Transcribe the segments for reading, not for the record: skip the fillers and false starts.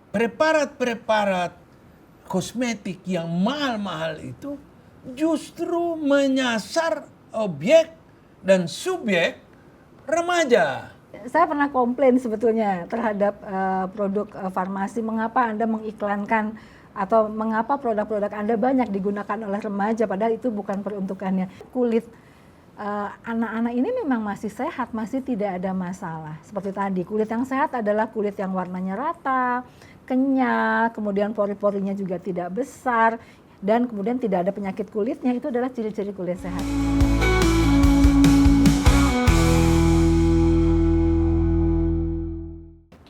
preparat-preparat kosmetik yang mahal-mahal itu justru menyasar objek dan subjek remaja. Saya pernah komplain sebetulnya terhadap produk farmasi, mengapa Anda mengiklankan atau mengapa produk-produk Anda banyak digunakan oleh remaja padahal itu bukan peruntukannya. Kulit anak-anak ini memang masih sehat, masih tidak ada masalah. Seperti tadi, kulit yang sehat adalah kulit yang warnanya rata, kenyal, kemudian pori-porinya juga tidak besar, dan kemudian tidak ada penyakit kulitnya. Itu adalah ciri-ciri kulit sehat.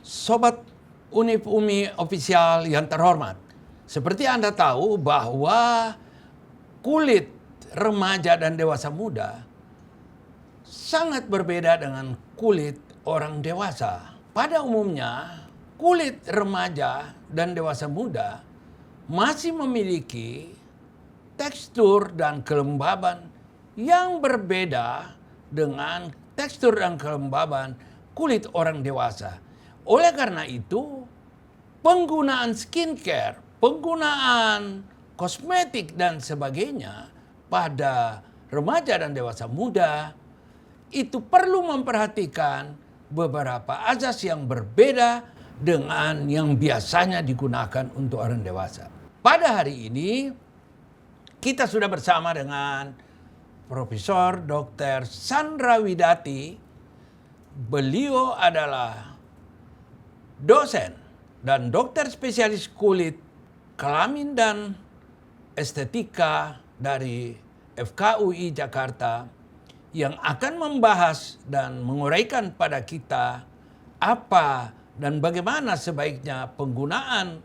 Sobat Univ Umi Official yang terhormat, seperti Anda tahu bahwa kulit remaja dan dewasa muda sangat berbeda dengan kulit orang dewasa. Pada umumnya, kulit remaja dan dewasa muda masih memiliki tekstur dan kelembaban yang berbeda dengan tekstur dan kelembaban kulit orang dewasa. Oleh karena itu, penggunaan skincare, penggunaan kosmetik dan sebagainya pada remaja dan dewasa muda itu perlu memperhatikan beberapa azas yang berbeda dengan yang biasanya digunakan untuk orang dewasa. Pada hari ini kita sudah bersama dengan Profesor Dr. Sandra Widati. Beliau adalah dosen dan dokter spesialis kulit, kelamin dan estetika dari FKUI Jakarta yang akan membahas dan menguraikan pada kita apa dan bagaimana sebaiknya penggunaan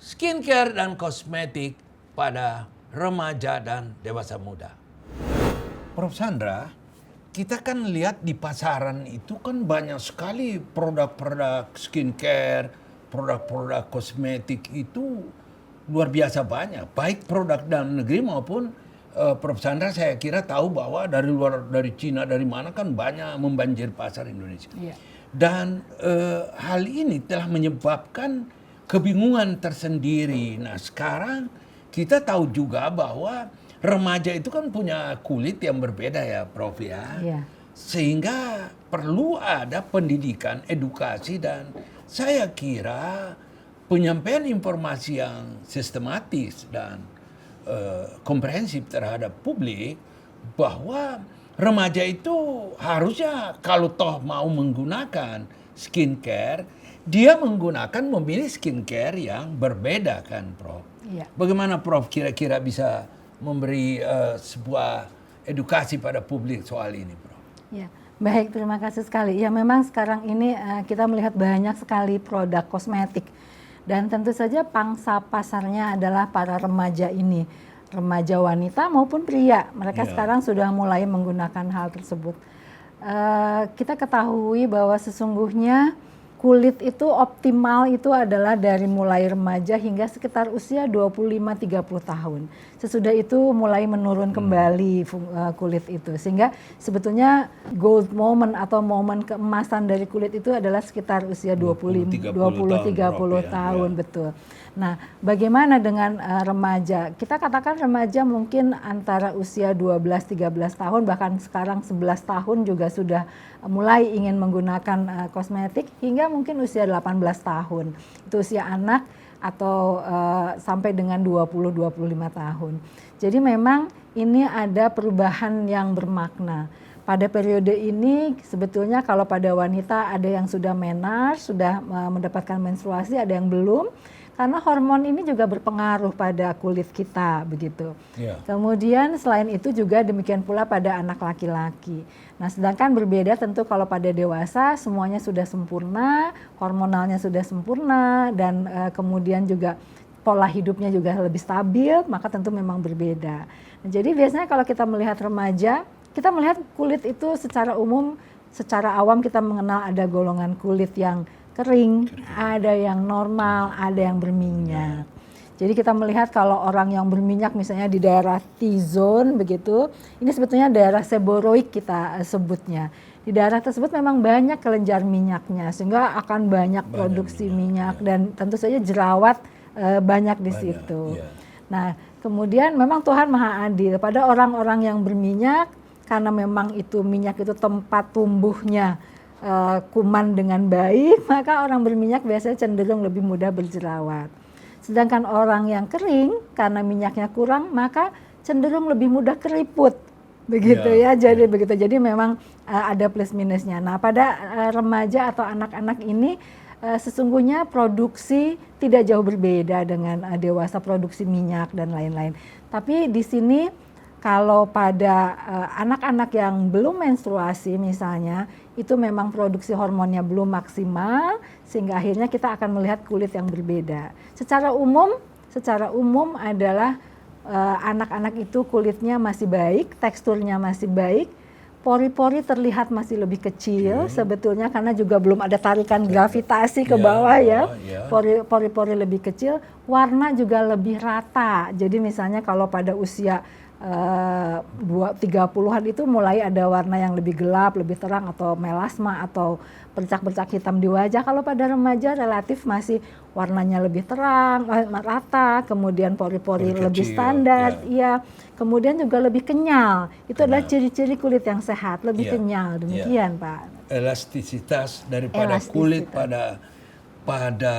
skincare dan kosmetik pada remaja dan dewasa muda. Prof. Sandra, kita kan lihat di pasaran itu kan banyak sekali produk-produk skincare, produk-produk kosmetik itu luar biasa banyak. Baik produk dalam negeri maupun Prof. Sandra saya kira tahu bahwa dari luar, dari Cina, dari mana kan banyak membanjir pasar Indonesia. Yeah. Dan hal ini telah menyebabkan kebingungan tersendiri. Nah sekarang kita tahu juga bahwa remaja itu kan punya kulit yang berbeda ya Prof ya. Yeah. Sehingga perlu ada pendidikan, edukasi dan saya kira penyampaian informasi yang sistematis dan komprehensif terhadap publik bahwa remaja itu harusnya kalau toh mau menggunakan skincare, dia memilih skincare yang berbeda kan Prof. Yeah. Bagaimana Prof kira-kira bisa memberi sebuah edukasi pada publik soal ini, Prof. Ya, baik, terima kasih sekali. Ya, memang sekarang ini kita melihat banyak sekali produk kosmetik dan tentu saja pangsa pasarnya adalah para remaja ini, remaja wanita maupun pria. Mereka sekarang sudah mulai menggunakan hal tersebut. Kita ketahui bahwa sesungguhnya kulit itu optimal itu adalah dari mulai remaja hingga sekitar usia 25-30 tahun. Sesudah itu mulai menurun kembali kulit itu. Sehingga sebetulnya gold moment atau momen keemasan dari kulit itu adalah sekitar usia 20-30 tahun. Betul. Nah, bagaimana dengan remaja? Kita katakan remaja mungkin antara usia 12-13 tahun, bahkan sekarang 11 tahun juga sudah mulai ingin menggunakan kosmetik, hingga mungkin usia 18 tahun. Itu usia anak atau sampai dengan 20-25 tahun. Jadi memang ini ada perubahan yang bermakna. Pada periode ini sebetulnya kalau pada wanita ada yang sudah menarche, sudah mendapatkan menstruasi, ada yang belum. Karena hormon ini juga berpengaruh pada kulit kita, begitu. Yeah. Kemudian selain itu juga demikian pula pada anak laki-laki. Nah, sedangkan berbeda tentu kalau pada dewasa semuanya sudah sempurna, hormonalnya sudah sempurna, dan kemudian juga pola hidupnya juga lebih stabil, maka tentu memang berbeda. Nah, jadi biasanya kalau kita melihat remaja, kita melihat kulit itu secara umum, secara awam kita mengenal ada golongan kulit yang kering, ada yang normal, ada yang berminyak. Jadi kita melihat kalau orang yang berminyak misalnya di daerah T-zone begitu, ini sebetulnya daerah seboroid kita sebutnya. Di daerah tersebut memang banyak kelenjar minyaknya, sehingga akan banyak produksi minyak dan tentu saja jerawat banyak di situ. Nah, kemudian memang Tuhan Maha Adil pada orang-orang yang berminyak, karena memang itu minyak itu tempat tumbuhnya kuman dengan baik, maka orang berminyak biasanya cenderung lebih mudah berjerawat. Sedangkan orang yang kering karena minyaknya kurang, maka cenderung lebih mudah keriput. Begitu ya, jadi begitu. Jadi memang ada plus minusnya. Nah, pada remaja atau anak-anak ini sesungguhnya produksi tidak jauh berbeda dengan dewasa, produksi minyak dan lain-lain. Tapi di sini kalau pada anak-anak yang belum menstruasi misalnya, itu memang produksi hormonnya belum maksimal, sehingga akhirnya kita akan melihat kulit yang berbeda. Secara umum adalah anak-anak itu kulitnya masih baik, teksturnya masih baik, pori-pori terlihat masih lebih kecil sebetulnya karena juga belum ada tarikan gravitasi ke bawah ya. Pori-pori lebih kecil, warna juga lebih rata. Jadi misalnya kalau pada usia 30-an itu mulai ada warna yang lebih gelap, lebih terang atau melasma atau bercak-bercak hitam di wajah. Kalau pada remaja relatif masih warnanya lebih terang, rata, kemudian pori-pori lebih standar, kemudian juga lebih kenyal. Itu adalah ciri-ciri kulit yang sehat, lebih kenyal, demikian Pak. Elastisitas daripada kulit pada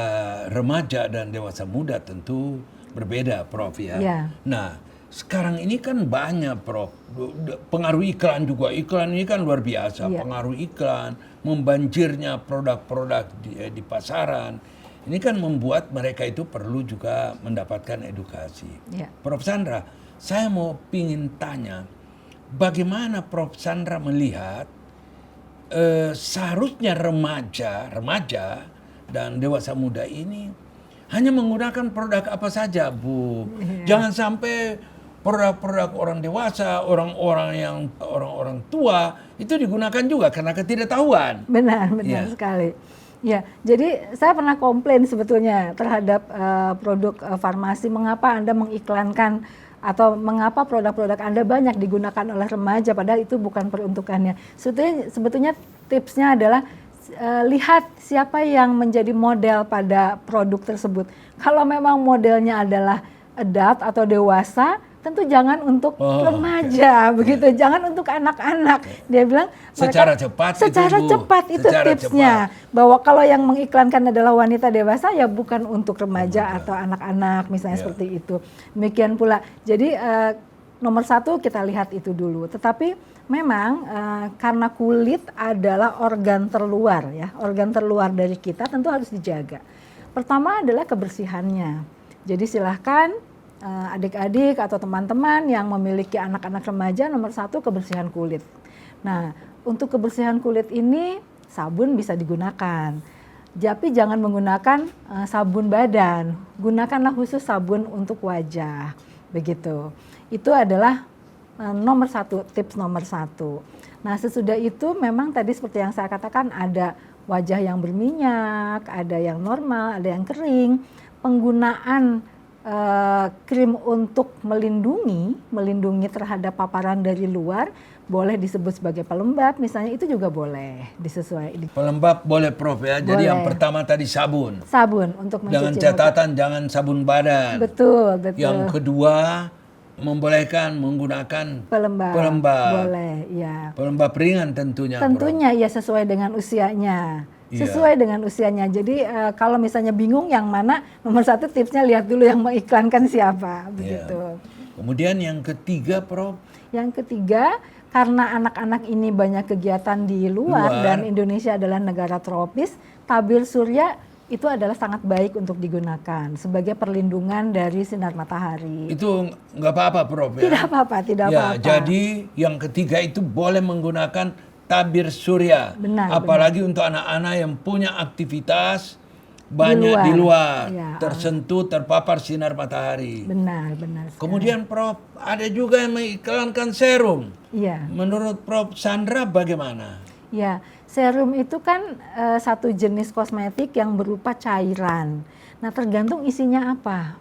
remaja dan dewasa muda tentu berbeda, Prof ya. Nah, sekarang ini kan banyak, Prof. Pengaruh iklan juga. Iklan ini kan luar biasa. Pengaruh iklan, membanjirnya produk-produk di pasaran. Ini kan membuat mereka itu perlu juga mendapatkan edukasi. Prof Sandra, saya mau pingin tanya, bagaimana Prof Sandra melihat seharusnya remaja dan dewasa muda ini hanya menggunakan produk apa saja, Bu. Jangan sampai produk-produk orang dewasa, orang-orang tua itu digunakan juga karena ketidaktahuan. Benar sekali. Ya, jadi saya pernah komplain sebetulnya terhadap produk farmasi, mengapa Anda mengiklankan atau mengapa produk-produk Anda banyak digunakan oleh remaja padahal itu bukan peruntukannya. Sebetulnya tipsnya adalah lihat siapa yang menjadi model pada produk tersebut. Kalau memang modelnya adalah adult atau dewasa, tentu jangan untuk remaja, begitu. Jangan untuk anak-anak. Dia bilang secara cepat itu tipsnya. Bahwa kalau yang mengiklankan adalah wanita dewasa, ya bukan untuk remaja atau anak-anak, misalnya seperti itu. Demikian pula. Jadi nomor satu kita lihat itu dulu. Tetapi memang karena kulit adalah organ terluar ya, organ terluar dari kita tentu harus dijaga. Pertama adalah kebersihannya. Jadi silahkan adik-adik atau teman-teman yang memiliki anak-anak remaja, nomor satu kebersihan kulit. Nah, untuk kebersihan kulit ini sabun bisa digunakan. Tapi jangan menggunakan sabun badan, gunakanlah khusus sabun untuk wajah, begitu. Itu adalah nomor satu, tips nomor satu. Nah, sesudah itu memang tadi seperti yang saya katakan ada wajah yang berminyak, ada yang normal, ada yang kering. Penggunaan krim untuk melindungi terhadap paparan dari luar boleh disebut sebagai pelembab, misalnya itu juga boleh disesuaikan. Pelembab boleh, Prof ya. Jadi yang pertama tadi sabun. Sabun untuk mencuci dengan catatan muka. Jangan sabun badan. Betul. Yang kedua membolehkan menggunakan pelembab. Boleh, ya. Pelembab ringan tentunya. Tentunya ya sesuai dengan usianya. Sesuai dengan usianya. Jadi kalau misalnya bingung yang mana, nomor satu tipsnya lihat dulu yang mengiklankan siapa, begitu. Kemudian yang ketiga, Prof. Yang ketiga, karena anak-anak ini banyak kegiatan di luar dan Indonesia adalah negara tropis, tabir surya itu adalah sangat baik untuk digunakan sebagai perlindungan dari sinar matahari. Itu nggak apa-apa, Prof ya? Tidak apa-apa. Jadi yang ketiga itu boleh menggunakan tabir surya. Apalagi untuk anak-anak yang punya aktivitas banyak di luar tersentuh, terpapar sinar matahari. Benar. Kemudian Prof, ada juga yang mengiklankan serum. Menurut Prof Sandra bagaimana? Ya, serum itu kan satu jenis kosmetik yang berupa cairan. Nah, tergantung isinya apa.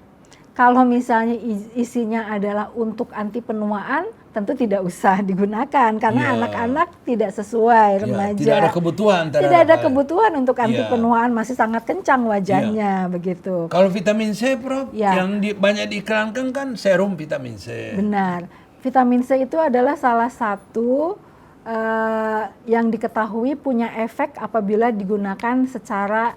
Kalau misalnya isinya adalah untuk anti penuaan, tentu tidak usah digunakan karena Iya. anak-anak tidak sesuai, Ya, remaja. tidak ada kebutuhan Tidak terhadap ada hal- kebutuhan untuk anti Iya. penuaan, masih sangat kencang wajahnya begitu. Kalau vitamin C, Prof, Ya. yang banyak diiklankan kan serum vitamin C. Benar. Vitamin C itu adalah salah satu yang diketahui punya efek apabila digunakan secara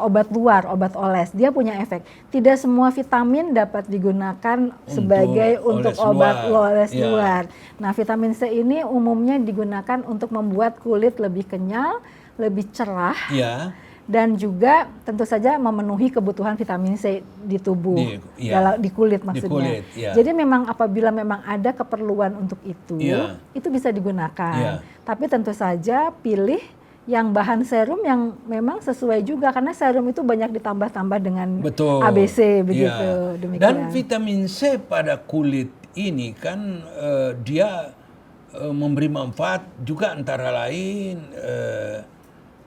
obat luar, obat oles. Dia punya efek. Tidak semua vitamin dapat digunakan sebagai untuk oles obat luar. oles Ya. luar. Nah, vitamin C ini umumnya digunakan untuk membuat kulit lebih kenyal, lebih cerah, Iya. dan juga tentu saja memenuhi kebutuhan vitamin C di tubuh, Iya. di kulit maksudnya. kulit, iya. Jadi memang apabila memang ada keperluan untuk Iya. itu bisa digunakan. Iya. Tapi tentu saja pilih yang bahan serum yang memang sesuai juga karena serum itu banyak ditambah-tambah dengan Betul. ABC begitu. Iya. Demikian. Dan vitamin C pada kulit ini kan dia memberi manfaat juga antara lain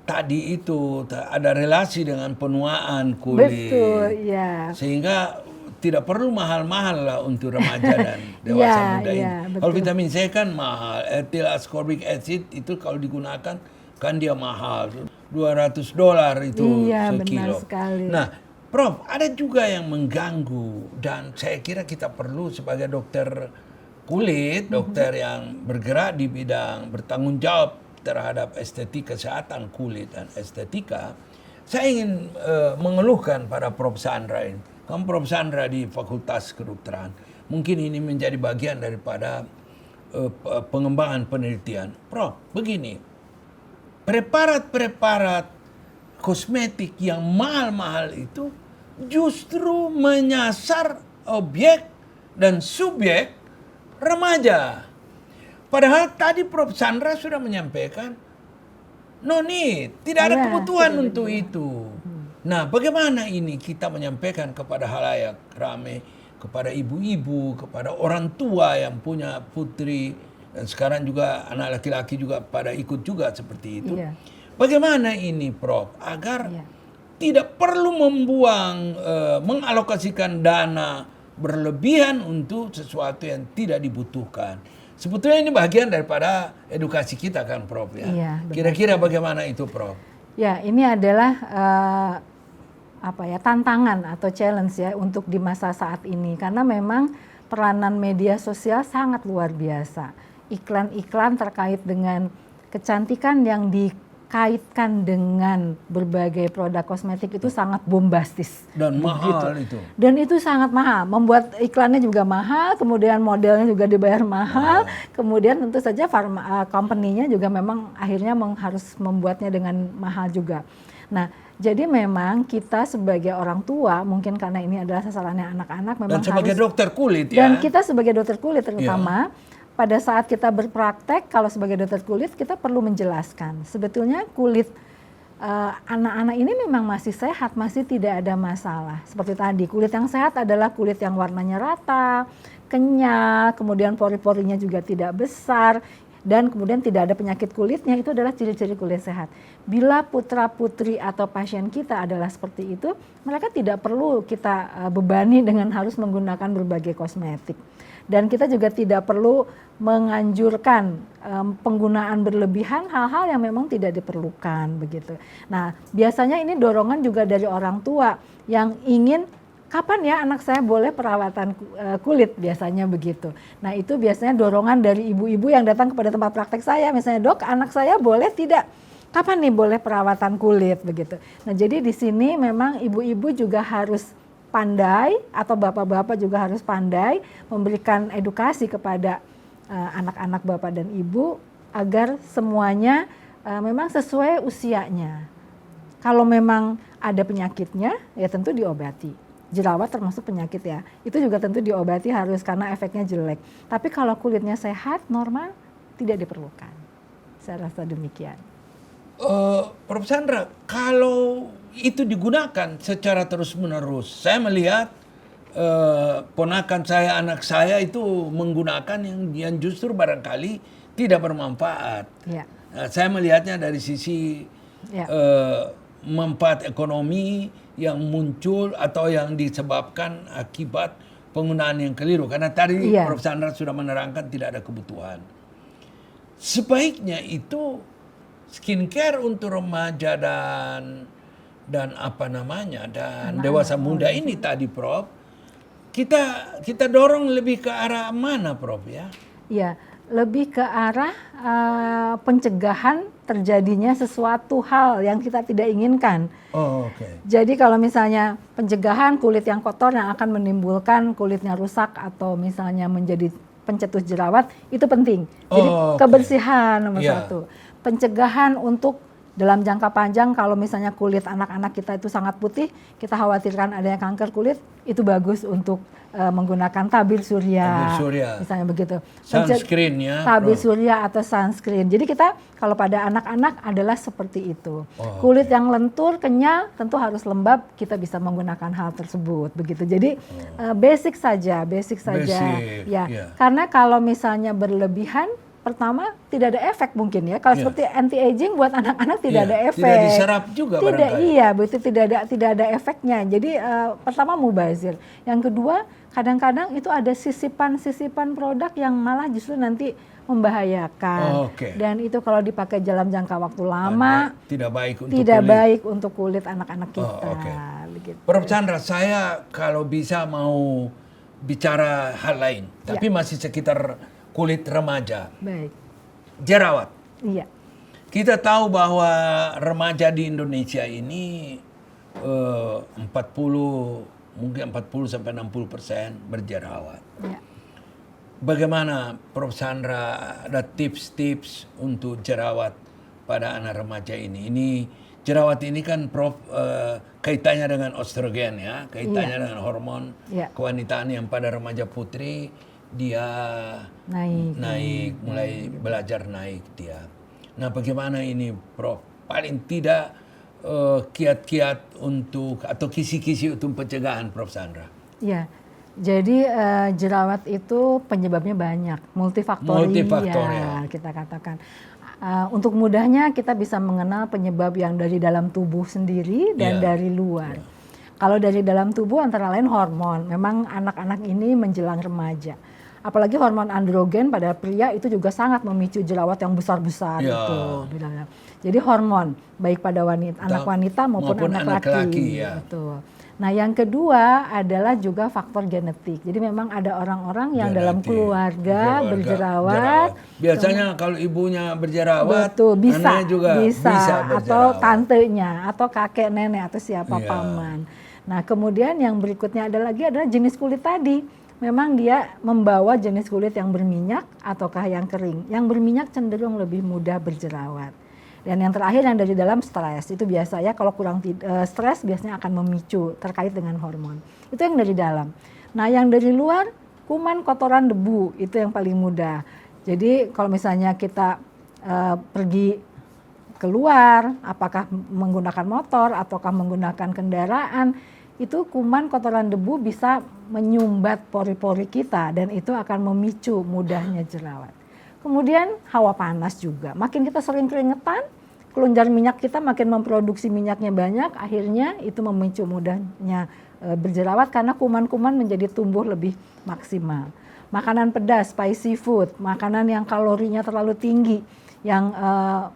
tadi itu ada relasi dengan penuaan kulit. Betul, iya. Sehingga tidak perlu mahal-mahal lah untuk remaja dan dewasa Iya, muda ini. iya, Kalau betul. vitamin C kan mahal. Ethyl ascorbic acid itu kalau digunakan kan dia mahal. $200 itu Iya, sekilo. benar sekali. Nah, Prof, ada juga yang mengganggu dan saya kira kita perlu sebagai dokter kulit, dokter yang bergerak di bidang bertanggung jawab terhadap estetika kesehatan kulit dan estetika, saya ingin mengeluhkan pada Prof Sandra ini. Kamu Prof Sandra di Fakultas Kedokteran. Mungkin ini menjadi bagian daripada pengembangan penelitian. Prof, begini. Preparat-preparat kosmetik yang mahal-mahal itu justru menyasar objek dan subjek remaja. Padahal tadi Prof Sandra sudah menyampaikan, no need, tidak ada Iya, kebutuhan tidak untuk itu. Nah, bagaimana ini kita menyampaikan kepada halayak ramai, kepada ibu-ibu, kepada orang tua yang punya putri, dan sekarang juga anak laki-laki juga pada ikut juga seperti itu. Iya. Bagaimana ini, Prof, agar Iya. tidak perlu mengalokasikan dana berlebihan untuk sesuatu yang tidak dibutuhkan. Sebetulnya ini bagian daripada edukasi kita kan, Prof ya. Iya, benar. Kira-kira bagaimana itu, Prof? Ya, ini adalah tantangan atau challenge ya untuk di masa saat ini karena memang peranan media sosial sangat luar biasa. Iklan-iklan terkait dengan kecantikan yang dikaitkan dengan berbagai produk kosmetik itu sangat bombastis. Dan mahal itu. Dan itu sangat mahal, membuat iklannya juga mahal, kemudian modelnya juga dibayar mahal, kemudian tentu saja company-nya juga memang akhirnya harus membuatnya dengan mahal juga. Nah, jadi memang kita sebagai orang tua, mungkin karena ini adalah sasarannya anak-anak, memang Dan sebagai harus, dokter kulit ya. dan kita sebagai dokter kulit terutama, pada saat kita berpraktek, kalau sebagai dokter kulit kita perlu menjelaskan, sebetulnya kulit anak-anak ini memang masih sehat, masih tidak ada masalah. Seperti tadi, kulit yang sehat adalah kulit yang warnanya rata, kenyal, kemudian pori-porinya juga tidak besar, dan kemudian tidak ada penyakit kulitnya, itu adalah ciri-ciri kulit sehat. Bila putra-putri atau pasien kita adalah seperti itu, mereka tidak perlu kita bebani dengan harus menggunakan berbagai kosmetik. Dan kita juga tidak perlu menganjurkan penggunaan berlebihan hal-hal yang memang tidak diperlukan begitu. Nah, biasanya ini dorongan juga dari orang tua yang ingin kapan ya anak saya boleh perawatan kulit, biasanya begitu. Nah, itu biasanya dorongan dari ibu-ibu yang datang kepada tempat praktek saya, misalnya, "Dok, anak saya boleh tidak? Kapan nih boleh perawatan kulit?" begitu. Nah, jadi di sini memang ibu-ibu juga harus pandai atau bapak-bapak juga harus pandai memberikan edukasi kepada anak-anak bapak dan ibu agar semuanya memang sesuai usianya. Kalau memang ada penyakitnya, ya tentu diobati. Jerawat termasuk penyakit ya, itu juga tentu diobati harus karena efeknya jelek. Tapi kalau kulitnya sehat, normal, tidak diperlukan. Saya rasa demikian. Prof Sandra, kalau itu digunakan secara terus-menerus, saya melihat ponakan saya, anak saya itu menggunakan yang justru barangkali tidak bermanfaat. Ya. Saya melihatnya dari sisi manfaat ekonomi, yang muncul atau yang disebabkan akibat penggunaan yang keliru. Karena tadi Iya. Prof. Sandra sudah menerangkan tidak ada kebutuhan. Sebaiknya itu skincare untuk remaja dan apa namanya dan dewasa muda ini tadi, Prof. Kita dorong lebih ke arah mana, Prof, ya? Ya, lebih ke arah pencegahan terjadinya sesuatu hal yang kita tidak inginkan. Oh, oke. Jadi kalau misalnya pencegahan kulit yang kotor yang akan menimbulkan kulitnya rusak atau misalnya menjadi pencetus jerawat, itu penting. Jadi Oh, oke. kebersihan nomor Iya. satu. Pencegahan untuk dalam jangka panjang, kalau misalnya kulit anak-anak kita itu sangat putih, kita khawatirkan adanya kanker kulit, itu bagus untuk menggunakan tabir surya. Tabir surya. Misalnya begitu. Sunscreen ya, Tabir Prof. surya atau sunscreen. Jadi kita kalau pada anak-anak adalah seperti itu. Oh, kulit yang lentur, kenyal, tentu harus lembab, kita bisa menggunakan hal tersebut. Begitu. Jadi basic saja. Basic, Ya. iya. Karena kalau misalnya berlebihan, pertama tidak ada efek mungkin ya. Kalau Iya. seperti anti aging buat anak-anak tidak Iya, ada efek. tidak diserap juga Tidak, barangkali. iya, betul, tidak ada efeknya. Jadi pertama mubazir. Yang kedua, kadang-kadang itu ada sisipan produk yang malah justru nanti membahayakan. Oh, oke. Dan itu kalau dipakai dalam jangka waktu lama Tidak baik untuk tidak kulit. baik untuk kulit anak-anak kita. Oh, oke. Begitu. Prof. Chandra, saya kalau bisa mau bicara hal lain, tapi masih sekitar kulit remaja, Baik. jerawat. Iya. Kita tahu bahwa remaja di Indonesia ini 40 sampai 60% berjerawat. Iya. Bagaimana Prof. Chandra ada tips-tips untuk jerawat pada anak remaja ini? Ini jerawat ini kan Prof kaitannya dengan estrogen ya, kaitannya dengan hormon Iya. kewanitaan yang pada remaja putri dia Naik. mulai belajar naik dia. Nah, bagaimana ini Prof? Paling tidak kiat-kiat untuk atau kisi-kisi untuk pencegahan Prof. Chandra. Ya, jadi jerawat itu penyebabnya banyak, multifaktorial kita katakan. Untuk mudahnya kita bisa mengenal penyebab yang dari dalam tubuh sendiri dan dari luar. Kalau dari dalam tubuh antara lain hormon, memang anak-anak ini menjelang remaja. Apalagi hormon androgen pada pria itu juga sangat memicu jerawat yang besar-besar itu. Jadi hormon baik pada anak wanita maupun anak laki. Betul. Nah, yang kedua adalah juga faktor genetik. Jadi memang ada orang-orang yang dalam keluarga berjerawat. Biasanya kalau ibunya berjerawat, betul, bisa juga bisa atau tantenya atau kakek nenek atau siapa paman. Nah, kemudian yang berikutnya adalah jenis kulit tadi. Memang dia membawa jenis kulit yang berminyak ataukah yang kering. Yang berminyak cenderung lebih mudah berjerawat. Dan yang terakhir yang dari dalam stres, itu biasanya kalau kurang stres biasanya akan memicu terkait dengan hormon. Itu yang dari dalam. Nah, yang dari luar, kuman, kotoran, debu, itu yang paling mudah. Jadi kalau misalnya kita pergi keluar, apakah menggunakan motor ataukah menggunakan kendaraan, itu kuman, kotoran, debu bisa menyumbat pori-pori kita dan itu akan memicu mudahnya jerawat. Kemudian hawa panas juga. Makin kita sering keringetan, kelenjar minyak kita makin memproduksi minyaknya banyak, akhirnya itu memicu mudahnya berjerawat karena kuman-kuman menjadi tumbuh lebih maksimal. Makanan pedas, spicy food, makanan yang kalorinya terlalu tinggi, yang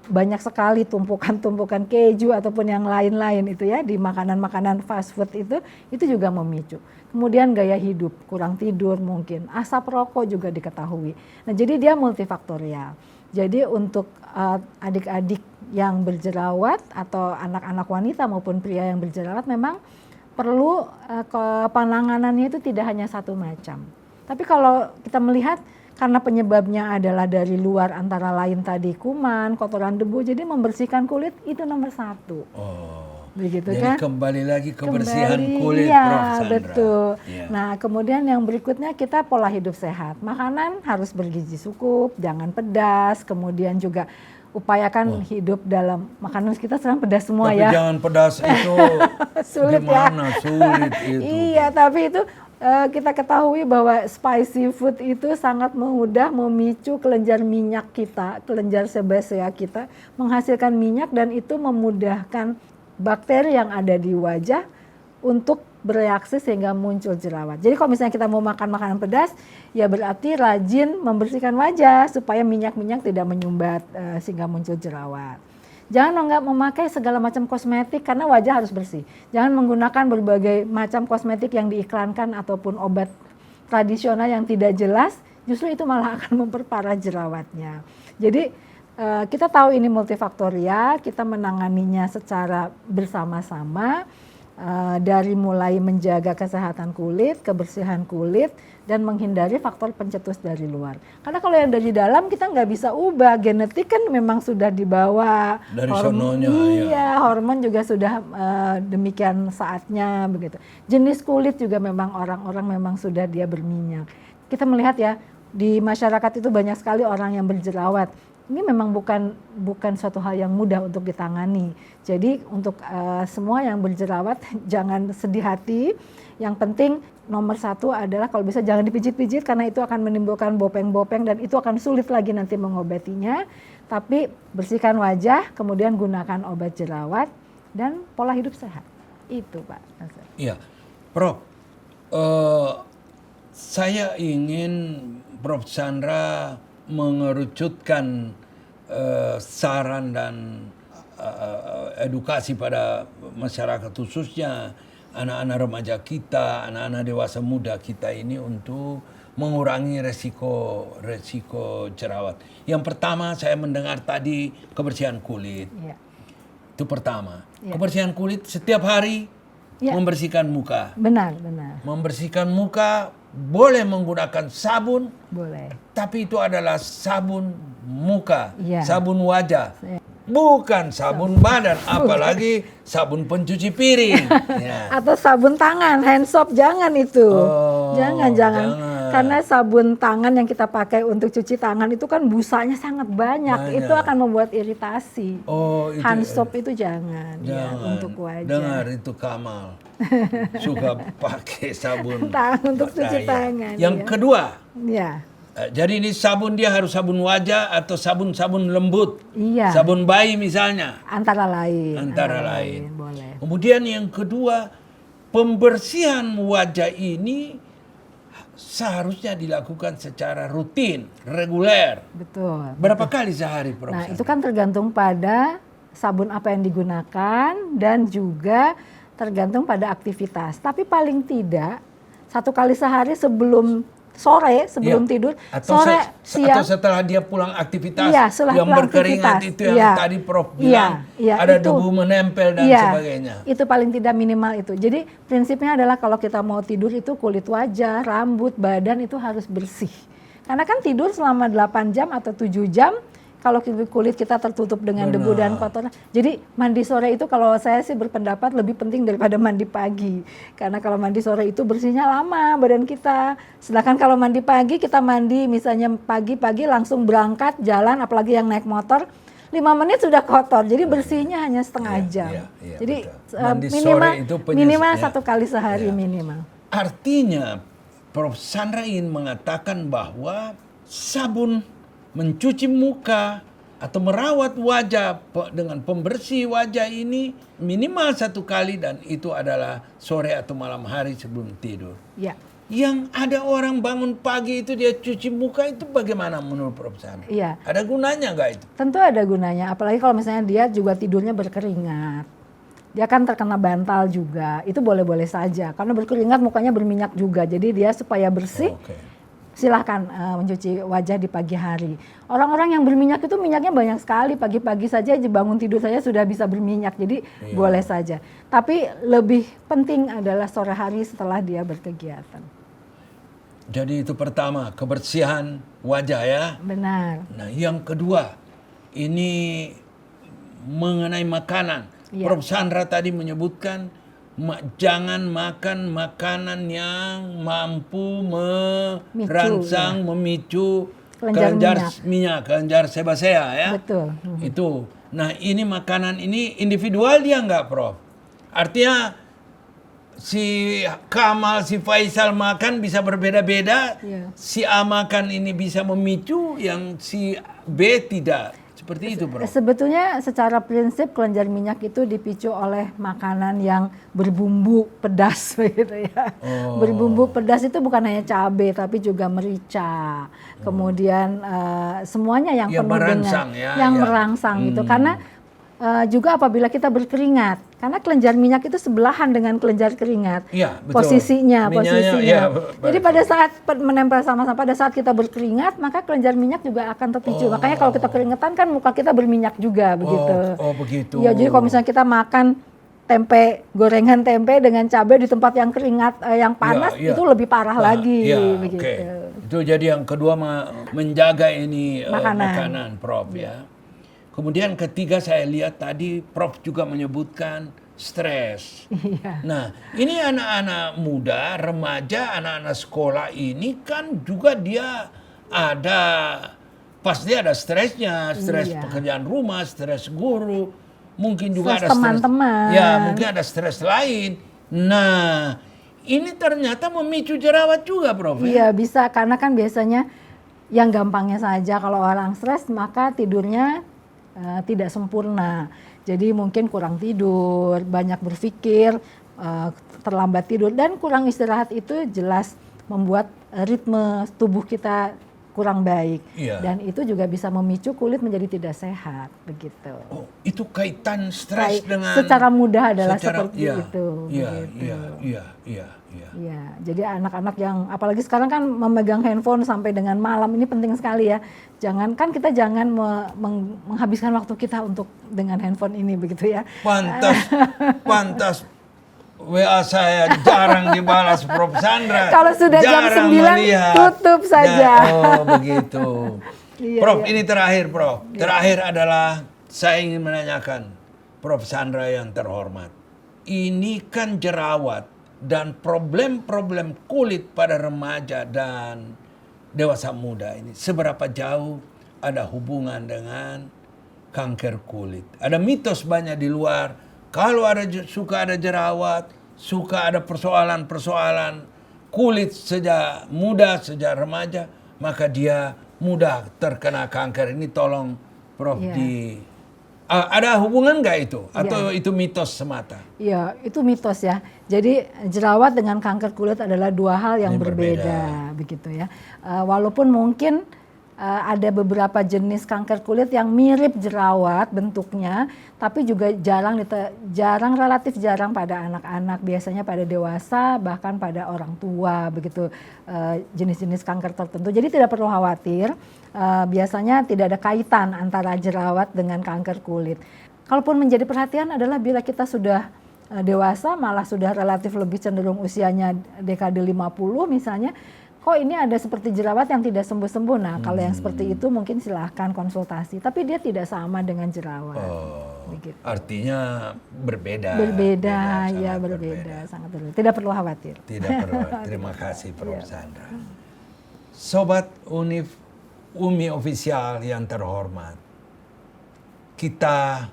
banyak sekali tumpukan-tumpukan keju ataupun yang lain-lain itu ya di makanan-makanan fast food itu juga memicu. Kemudian gaya hidup, kurang tidur mungkin, asap rokok juga diketahui. Nah, jadi dia multifaktorial. Jadi untuk adik-adik yang berjerawat atau anak-anak wanita maupun pria yang berjerawat memang perlu penanganannya itu tidak hanya satu macam. Tapi kalau kita melihat karena penyebabnya adalah dari luar antara lain tadi kuman, kotoran, debu, jadi membersihkan kulit itu nomor satu. Begitu jadi kan? Kembali lagi kebersihan kulit, ya, Prof. Chandra. Betul. Ya. Nah, kemudian yang berikutnya kita pola hidup sehat. Makanan harus bergizi cukup, jangan pedas, kemudian juga upayakan hidup dalam makanan kita sekarang pedas semua. Tapi ya. jangan pedas itu sulit gimana? ya. Sulit itu. Iya, tapi itu kita ketahui bahwa spicy food itu sangat mudah memicu kelenjar minyak kita, kelenjar sebasea kita menghasilkan minyak dan itu memudahkan bakteri yang ada di wajah untuk bereaksi sehingga muncul jerawat. Jadi kalau misalnya kita mau makan makanan pedas, ya berarti rajin membersihkan wajah supaya minyak-minyak tidak menyumbat sehingga muncul jerawat. Jangan nggak memakai segala macam kosmetik karena wajah harus bersih. Jangan menggunakan berbagai macam kosmetik yang diiklankan ataupun obat tradisional yang tidak jelas, justru itu malah akan memperparah jerawatnya. Jadi kita tahu ini multifaktorial, kita menanganinya secara bersama-sama. Dari mulai menjaga kesehatan kulit, kebersihan kulit, dan menghindari faktor pencetus dari luar. Karena kalau yang dari dalam kita nggak bisa ubah, genetik kan memang sudah dibawa. Dari sononya, iya, hormon juga sudah demikian saatnya begitu. Jenis kulit juga memang orang-orang memang sudah dia berminyak. Kita melihat ya di masyarakat itu banyak sekali orang yang berjerawat. Ini memang bukan suatu hal yang mudah untuk ditangani. Jadi untuk semua yang berjerawat jangan sedih hati. Yang penting nomor satu adalah kalau bisa jangan dipijit-pijit karena itu akan menimbulkan bopeng-bopeng dan itu akan sulit lagi nanti mengobatinya. Tapi bersihkan wajah, kemudian gunakan obat jerawat dan pola hidup sehat. Itu Pak. Iya, Prof. Saya ingin Prof. Chandra mengerucutkan saran dan edukasi pada masyarakat khususnya anak-anak remaja kita, anak-anak dewasa muda kita ini untuk mengurangi resiko jerawat. Yang pertama saya mendengar tadi kebersihan kulit. Ya. Itu pertama. Ya. Kebersihan kulit setiap hari membersihkan muka. Benar. Membersihkan muka boleh menggunakan sabun. Boleh. Tapi itu adalah sabun muka, Ya. sabun wajah. Bukan sabun badan, apalagi sabun pencuci piring. Ya. Atau sabun tangan, hand soap jangan itu. Oh, jangan. Karena sabun tangan yang kita pakai untuk cuci tangan itu kan busanya sangat banyak. Itu akan membuat iritasi. Oh, itu, hand soap itu jangan. Ya, untuk wajah. Dengar itu Kamal. Suka pakai sabun untuk cuci tangan. Yang kedua. Ya. Jadi ini sabun dia harus sabun wajah atau sabun lembut. Iya. Sabun bayi misalnya. Antara lain. Boleh. Kemudian yang kedua, pembersihan wajah ini seharusnya dilakukan secara rutin, reguler. Betul. Berapa kali sehari, Prof? Nah, itu kan tergantung pada sabun apa yang digunakan dan juga tergantung pada aktivitas. Tapi paling tidak 1 kali sehari sebelum tidur, sore, siang. Atau setelah dia pulang aktivitas setelah yang berkeringat itu yang tadi Prof bilang ada debu menempel dan sebagainya. Itu paling tidak minimal itu. Jadi prinsipnya adalah kalau kita mau tidur itu kulit wajah, rambut, badan itu harus bersih. Karena kan tidur selama 8 jam atau 7 jam, kalau kulit kita tertutup dengan debu dan kotoran. Jadi mandi sore itu kalau saya sih berpendapat lebih penting daripada mandi pagi. Karena kalau mandi sore itu bersihnya lama badan kita. Sedangkan kalau mandi pagi kita mandi misalnya pagi-pagi langsung berangkat jalan apalagi yang naik motor 5 menit sudah kotor. Jadi bersihnya hanya setengah jam. Jadi minimal 1 kali sehari minimal. Artinya Prof. Chandra ingin mengatakan bahwa sabun mencuci muka atau merawat wajah dengan pembersih wajah ini minimal 1 kali dan itu adalah sore atau malam hari sebelum tidur. Ya. Yang ada orang bangun pagi itu dia cuci muka itu bagaimana menurut Prof. Chandra? Iya. Ada gunanya nggak itu? Tentu ada gunanya, apalagi kalau misalnya dia juga tidurnya berkeringat. Dia kan terkena bantal juga, itu boleh-boleh saja. Karena berkeringat mukanya berminyak juga, jadi dia supaya bersih. Silahkan mencuci wajah di pagi hari. Orang-orang yang berminyak itu minyaknya banyak sekali. Pagi-pagi saja bangun tidur saja sudah bisa berminyak. Jadi boleh saja. Tapi lebih penting adalah sore hari setelah dia berkegiatan. Jadi itu pertama, kebersihan wajah ya. Benar. Nah yang kedua, ini mengenai makanan. Prof. Chandra tadi menyebutkan jangan makan makanan yang mampu memicu kelenjar sebasea ya. Betul. Itu. Nah ini makanan ini individual dia nggak, Prof? Artinya si Kamal, si Faisal makan bisa berbeda-beda. Si A makan ini bisa memicu, yang si B tidak. seperti itu, Prof? Sebetulnya secara prinsip kelenjar minyak itu dipicu oleh makanan yang berbumbu pedas begitu ya. Berbumbu pedas itu bukan hanya cabai tapi juga merica. Kemudian semuanya yang penuh merangsang, dengan yang merangsang gitu. Karena juga apabila kita berkeringat, karena kelenjar minyak itu sebelahan dengan kelenjar keringat, posisinya. Ya, jadi pada saat menempel sama-sama, pada saat kita berkeringat, maka kelenjar minyak juga akan terpicu. Makanya kalau kita keringetan kan muka kita berminyak juga begitu. Begitu. Ya, jadi kalau misalnya kita makan tempe, gorengan tempe dengan cabai di tempat yang keringat, yang panas, itu lebih parah lagi. Begitu. Itu jadi yang kedua menjaga ini makanan, Prof ya. Kemudian ketiga saya lihat tadi Prof juga menyebutkan stres. Nah, ini anak-anak muda, remaja, anak-anak sekolah ini kan juga dia pasti ada stresnya, stres pekerjaan rumah, stres guru, mungkin juga ada teman-teman. Ya, mungkin ada stres lain. Nah, ini ternyata memicu jerawat juga, Prof. Iya, bisa karena kan biasanya yang gampangnya saja kalau orang stres maka tidurnya tidak sempurna. Jadi mungkin kurang tidur, banyak berpikir, terlambat tidur dan kurang istirahat itu jelas membuat ritme tubuh kita kurang baik. Dan itu juga bisa memicu kulit menjadi tidak sehat, begitu. Itu kaitan stres dengan secara mudah adalah seperti itu. Iya, jadi anak-anak yang apalagi sekarang kan memegang handphone sampai dengan malam ini penting sekali ya. Kita jangan menghabiskan waktu kita untuk dengan handphone ini begitu ya. Pantas WA saya jarang dibalas, Prof Sandra. Kalau sudah jam 9 tutup saja. Begitu. Prof, ini terakhir, Prof. Terakhir adalah saya ingin menanyakan Prof Sandra yang terhormat. Ini kan jerawat dan problem-problem kulit pada remaja dan dewasa muda ini seberapa jauh ada hubungan dengan kanker kulit. Ada mitos banyak di luar, kalau suka ada jerawat, suka ada persoalan-persoalan kulit sejak muda, sejak remaja, maka dia mudah terkena kanker. Ini tolong Prof ada hubungan nggak itu? Atau itu mitos semata? Iya, itu mitos ya. Jadi jerawat dengan kanker kulit adalah dua hal yang berbeda, begitu ya. Walaupun mungkin ada beberapa jenis kanker kulit yang mirip jerawat bentuknya, tapi juga relatif jarang pada anak-anak, biasanya pada dewasa, bahkan pada orang tua, begitu jenis-jenis kanker tertentu. Jadi tidak perlu khawatir, biasanya tidak ada kaitan antara jerawat dengan kanker kulit. Kalaupun menjadi perhatian adalah bila kita sudah dewasa, malah sudah relatif lebih cenderung usianya dekade 50 misalnya, kok ini ada seperti jerawat yang tidak sembuh-sembuh. Nah, kalau yang seperti itu mungkin silahkan konsultasi. Tapi dia tidak sama dengan jerawat. Begitu. Artinya berbeda. Berbeda, sangat berbeda. Tidak perlu khawatir. Tidak perlu. Terima kasih, Prof Sandra. Sobat Umi Official yang terhormat, kita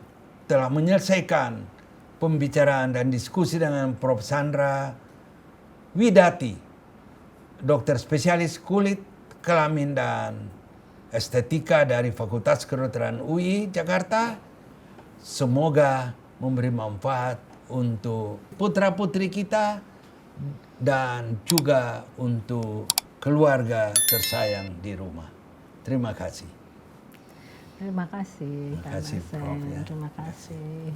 telah menyelesaikan pembicaraan dan diskusi dengan Prof Sandra Widati, dokter spesialis kulit, kelamin, dan estetika dari Fakultas Kedokteran UI Jakarta. Semoga memberi manfaat untuk putra-putri kita dan juga untuk keluarga tersayang di rumah. Terima kasih. Terima kasih. Terima kasih, Prof. Ya. Terima kasih.